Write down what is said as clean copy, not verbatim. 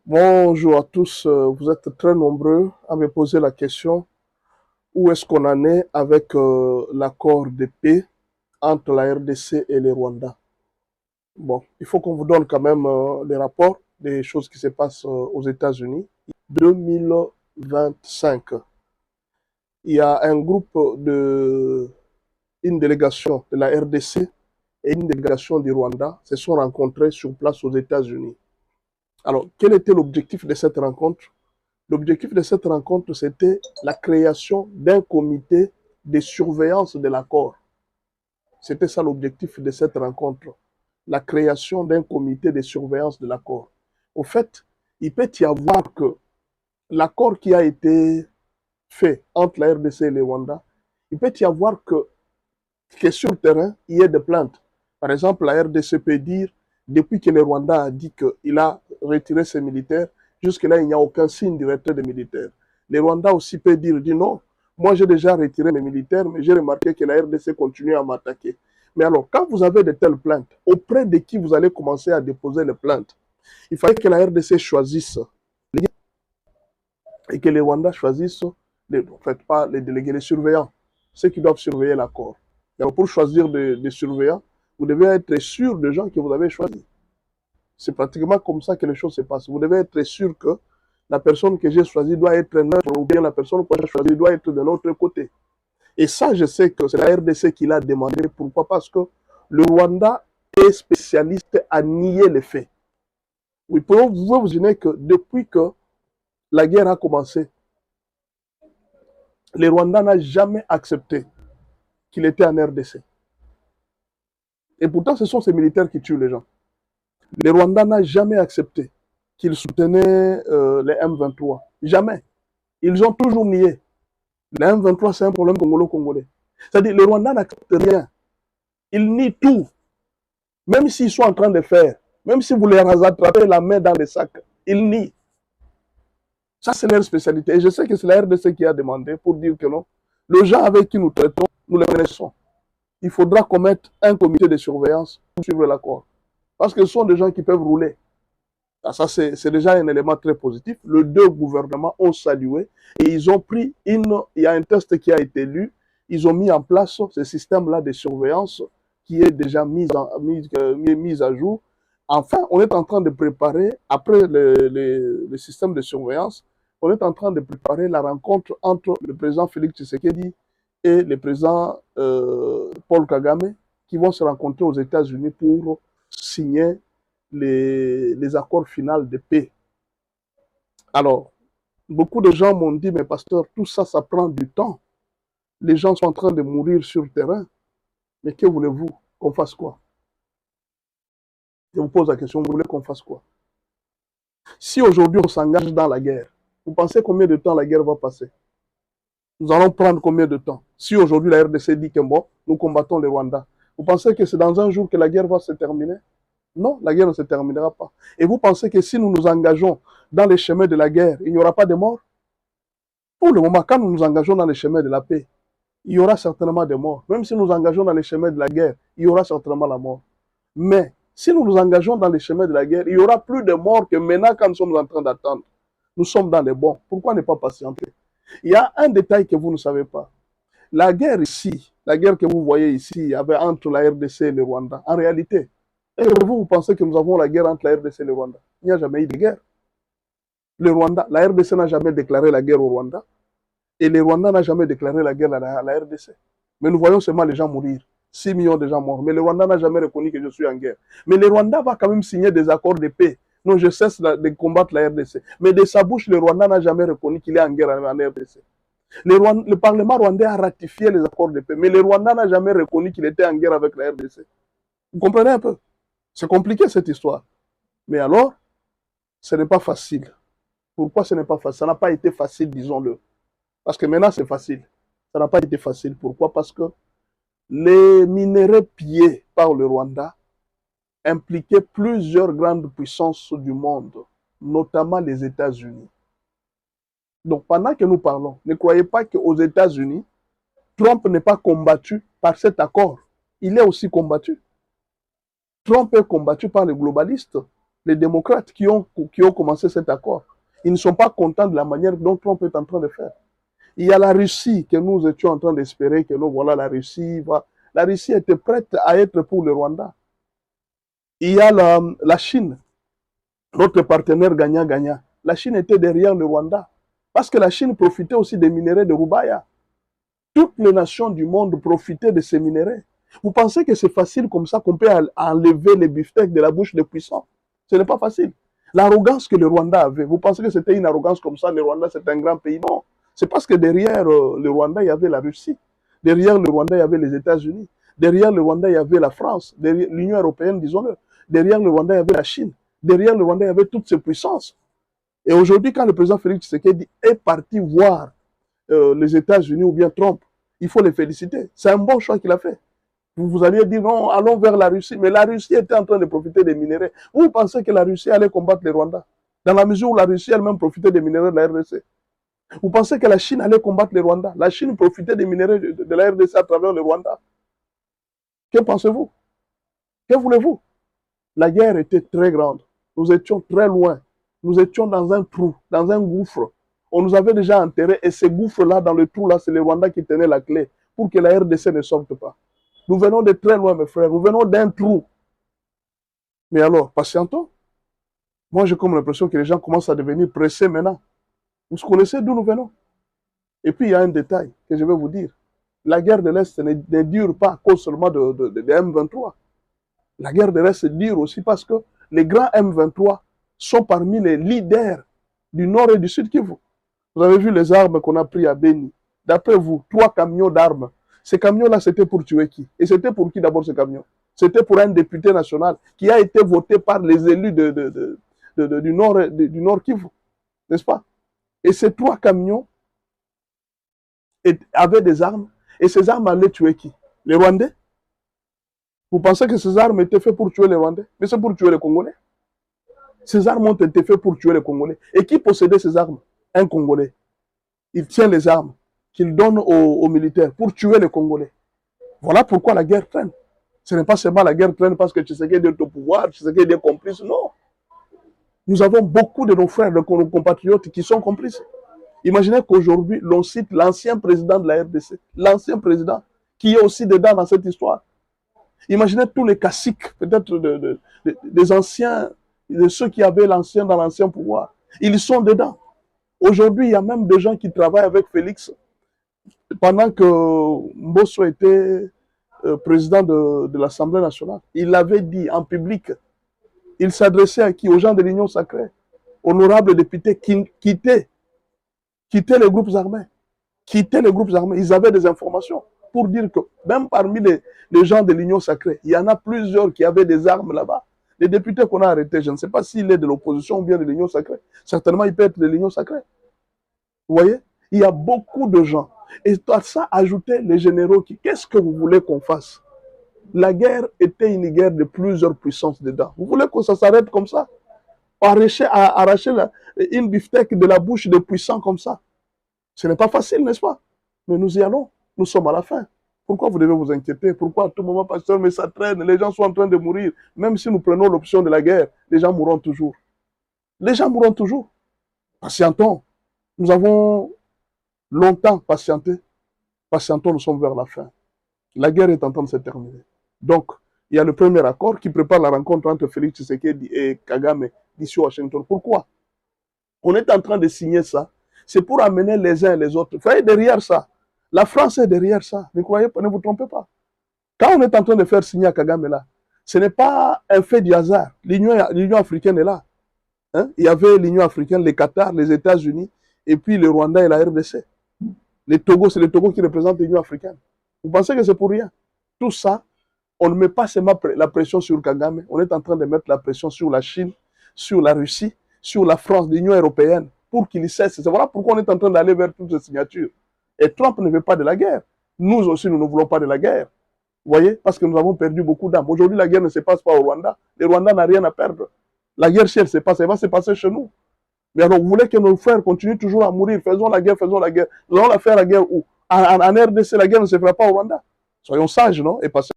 Bonjour à tous, vous êtes très nombreux à me poser la question, où est-ce qu'on en est avec l'accord de paix entre la RDC et le Rwanda? Bon, il faut qu'on vous donne quand même les rapports des choses qui se passent aux États-Unis. 2025, il y a un groupe une délégation de la RDC et une délégation du Rwanda se sont rencontrés sur place aux États-Unis. Alors, quel était l'objectif de cette rencontre? L'objectif de cette rencontre, c'était la création d'un comité de surveillance de l'accord. C'était ça l'objectif de cette rencontre, la création d'un comité de surveillance de l'accord. Au fait, il peut y avoir que l'accord qui a été fait entre la RDC et le Rwanda, il peut y avoir que sur le terrain, il y ait des plaintes. Par exemple, la RDC peut dire, depuis que le Rwanda a dit qu'il a retiré ses militaires, jusque-là, il n'y a aucun signe du retrait des militaires. Le Rwanda aussi peut dire, dit non, moi j'ai déjà retiré mes militaires, mais j'ai remarqué que la RDC continue à m'attaquer. Mais alors, quand vous avez de telles plaintes, auprès de qui vous allez commencer à déposer les plaintes? Il fallait que la RDC choisisse et que les Rwanda choisissent, en fait, pas les délégués, les surveillants, ceux qui doivent surveiller l'accord. Alors, pour choisir des surveillants, vous devez être sûr des gens que vous avez choisis. C'est pratiquement comme ça que les choses se passent. Vous devez être sûr que la personne que j'ai choisie doit être neutre, ou bien la personne que j'ai choisie doit être de l'autre côté. Et ça, je sais que c'est la RDC qui l'a demandé. Pourquoi? Parce que le Rwanda est spécialiste à nier les faits. Vous pouvez vous imaginer que depuis que la guerre a commencé, le Rwanda n'a jamais accepté qu'il était en RDC. Et pourtant, ce sont ces militaires qui tuent les gens. Le Rwanda n'a jamais accepté qu'il soutenait les M23. Jamais. Ils ont toujours nié. Les M23, c'est un problème congolo-congolais. C'est-à-dire, le Rwanda n'accepte rien. Ils nient tout. Même s'ils sont en train de faire, même si vous les attrapez la main dans les sacs, ils nient. Ça, c'est leur spécialité. Et je sais que c'est la RDC qui a demandé pour dire que non. Les gens avec qui nous traitons, nous les connaissons. Il faudra qu'on mette un comité de surveillance pour suivre l'accord. Parce que ce sont des gens qui peuvent rouler. Ça, c'est déjà un élément très positif. Les deux gouvernements ont salué et ils ont pris il y a un test qui a été lu. Ils ont mis en place ce système-là de surveillance qui est déjà mis à jour. Enfin, on est en train de préparer, après le système de surveillance, on est en train de préparer la rencontre entre le président Félix Tshisekedi et le président Paul Kagame qui vont se rencontrer aux États-Unis pour signer les accords finaux de paix. Alors, beaucoup de gens m'ont dit, mais pasteur, tout ça, ça prend du temps. Les gens sont en train de mourir sur le terrain. Mais que voulez-vous qu'on fasse quoi? Je vous pose la question, vous voulez qu'on fasse quoi? Si aujourd'hui on s'engage dans la guerre, vous pensez combien de temps la guerre va passer? Nous allons prendre combien de temps? Si aujourd'hui la RDC dit que bon, nous combattons les Rwandais, vous pensez que c'est dans un jour que la guerre va se terminer? Non, la guerre ne se terminera pas. Et vous pensez que si nous nous engageons dans les chemins de la guerre, il n'y aura pas de morts? Pour le moment, quand nous nous engageons dans les chemins de la paix, il y aura certainement des morts. Même si nous nous engageons dans les chemins de la guerre, il y aura certainement la mort. Mais si nous nous engageons dans les chemins de la guerre, il y aura plus de morts que maintenant quand nous sommes en train d'attendre. Nous sommes dans les bons. Pourquoi ne pas patienter? Il y a un détail que vous ne savez pas. La guerre ici, la guerre que vous voyez ici, entre la RDC et le Rwanda, en réalité, et vous pensez que nous avons la guerre entre la RDC et le Rwanda? Il n'y a jamais eu de guerre. Le Rwanda, la RDC n'a jamais déclaré la guerre au Rwanda et le Rwanda n'a jamais déclaré la guerre à la RDC. Mais nous voyons seulement les gens mourir. 6 millions de gens morts. Mais le Rwanda n'a jamais reconnu que je suis en guerre. Mais le Rwanda va quand même signer des accords de paix. Non, je cesse de combattre la RDC. Mais de sa bouche, le Rwanda n'a jamais reconnu qu'il est en guerre en RDC. Le Parlement rwandais a ratifié les accords de paix. Mais le Rwanda n'a jamais reconnu qu'il était en guerre avec la RDC. Vous comprenez un peu? C'est compliqué cette histoire. Mais alors, ce n'est pas facile. Pourquoi ce n'est pas facile? Ça n'a pas été facile, disons-le. Parce que maintenant, c'est facile. Ça n'a pas été facile. Pourquoi? Parce que les minéraux pillés par le Rwanda impliquaient plusieurs grandes puissances du monde, notamment les États-Unis. Donc, pendant que nous parlons, ne croyez pas qu'aux États-Unis, Trump n'est pas combattu par cet accord. Il est aussi combattu. Trump est combattu par les globalistes. les démocrates qui ont commencé cet accord. Ils ne sont pas contents de la manière dont Trump est en train de faire. Il y a la Russie que nous étions en train d'espérer que voilà, la Russie va. La Russie était prête à être pour le Rwanda. Il y a la Chine, notre partenaire gagnant-gagnant. La Chine était derrière le Rwanda. Parce que la Chine profitait aussi des minéraux de Rubaya. Toutes les nations du monde profitaient de ces minéraux. Vous pensez que c'est facile comme ça qu'on peut enlever les beefsteaks de la bouche des puissants? Ce n'est pas facile. L'arrogance que le Rwanda avait, vous pensez que c'était une arrogance comme ça? Le Rwanda, c'est un grand pays? Non. C'est parce que derrière le Rwanda, il y avait la Russie. Derrière le Rwanda, il y avait les États-Unis. Derrière le Rwanda, il y avait la France. Derrière l'Union européenne, disons-le. Derrière le Rwanda, il y avait la Chine. Derrière le Rwanda, il y avait toutes ces puissances. Et aujourd'hui, quand le président Félix Tshisekedi est parti voir les États-Unis ou bien Trump, il faut les féliciter. C'est un bon choix qu'il a fait. Vous alliez dire non, allons vers la Russie. Mais la Russie était en train de profiter des minéraux. Vous pensez que la Russie allait combattre les Rwandais? Dans la mesure où la Russie elle-même profitait des minéraux de la RDC. Vous pensez que la Chine allait combattre les Rwandais? La Chine profitait des minéraux de la RDC à travers le Rwanda. Que pensez-vous? Que voulez-vous? La guerre était très grande. Nous étions très loin. Nous étions dans un trou, dans un gouffre. On nous avait déjà enterrés et ces gouffres-là, dans le trou-là, c'est les Rwandais qui tenaient la clé pour que la RDC ne sorte pas. Nous venons de très loin, mes frères. Nous venons d'un trou. Mais alors, patientons. Moi, j'ai comme l'impression que les gens commencent à devenir pressés maintenant. Vous connaissez d'où nous venons? Et puis, il y a un détail que je vais vous dire. La guerre de l'Est ne dure pas à cause seulement de M23. La guerre de l'Est dure aussi parce que les grands M23 sont parmi les leaders du Nord et du Sud Kivu. Vous avez vu les armes qu'on a prises à Beni. D'après vous, 3 camions d'armes. Ces camions-là, c'était pour tuer qui? Et c'était pour qui d'abord ces camions? C'était pour un député national qui a été voté par les élus du Nord Kivu. N'est-ce pas? Et ces 3 camions avaient des armes. Et ces armes allaient tuer qui? Les Rwandais? Vous pensez que ces armes étaient faites pour tuer les Rwandais? Mais c'est pour tuer les Congolais. Ces armes ont été faites pour tuer les Congolais. Et qui possédait ces armes? Un Congolais. Il tient les armes qu'il donne aux militaires pour tuer les Congolais. Voilà pourquoi la guerre traîne. Ce n'est pas seulement la guerre traîne parce que Tshisekedi est au pouvoir, Tshisekedi est complice. Non. Nous avons beaucoup de nos frères, de nos compatriotes qui sont complices. Imaginez qu'aujourd'hui, l'on cite l'ancien président de la RDC, l'ancien président, qui est aussi dedans dans cette histoire. Imaginez tous les caciques, peut-être des anciens, de ceux qui avaient l'ancien dans l'ancien pouvoir. Ils sont dedans. Aujourd'hui, il y a même des gens qui travaillent avec Félix. Pendant que Mbosso était président de l'Assemblée nationale, il avait dit en public, il s'adressait à qui? Aux gens de l'Union sacrée. Honorables députés, quittez les groupes armés. Quittez les groupes armés. Ils avaient des informations pour dire que même parmi les gens de l'Union sacrée, il y en a plusieurs qui avaient des armes là-bas. Les députés qu'on a arrêtés, je ne sais pas s'il est de l'opposition ou bien de l'Union sacrée. Certainement, il peut être de l'Union sacrée. Vous voyez? Il y a beaucoup de gens. Et à ça, ajouter les généraux qui... Qu'est-ce que vous voulez qu'on fasse? La guerre était une guerre de plusieurs puissances dedans. Vous voulez que ça s'arrête comme ça? Arracher une beefsteak de la bouche des puissants comme ça? Ce n'est pas facile, n'est-ce pas? Mais nous y allons. Nous sommes à la fin. Pourquoi vous devez vous inquiéter? Pourquoi à tout moment, pasteur, mais ça traîne, les gens sont en train de mourir. Même si nous prenons l'option de la guerre, les gens mourront toujours. Les gens mourront toujours. Patientons. Nous avons longtemps patienté. Patientons, nous sommes vers la fin. La guerre est en train de se terminer. Donc, il y a le premier accord qui prépare la rencontre entre Félix Tshisekedi et Kagame d'ici Washington. Pourquoi? On est en train de signer ça. C'est pour amener les uns et les autres. Vous voyez, derrière ça, la France est derrière ça. Ne croyez pas, ne vous trompez pas. Quand on est en train de faire signer à Kagame là, ce n'est pas un fait du hasard. L'Union africaine est là. Hein? Il y avait l'Union africaine, les Qatar, les États-Unis, et puis le Rwanda et la RDC. Les Togo, c'est le Togo qui représente l'Union africaine. Vous pensez que c'est pour rien? Tout ça, on ne met pas seulement la pression sur Kagame, on est en train de mettre la pression sur la Chine, sur la Russie, sur la France, l'Union européenne, pour qu'ils cessent. C'est voilà pourquoi on est en train d'aller vers toutes ces signatures. Et Trump ne veut pas de la guerre. Nous aussi, nous ne voulons pas de la guerre. Vous voyez? Parce que nous avons perdu beaucoup d'âmes. Aujourd'hui, la guerre ne se passe pas au Rwanda. Le Rwanda n'a rien à perdre. La guerre, si elle se passe, elle va se passer chez nous. Mais alors, vous voulez que nos frères continuent toujours à mourir? Faisons la guerre, faisons la guerre. Nous allons la faire la guerre où? En RDC, la guerre ne se fera pas au Rwanda. Soyons sages, non? Et passez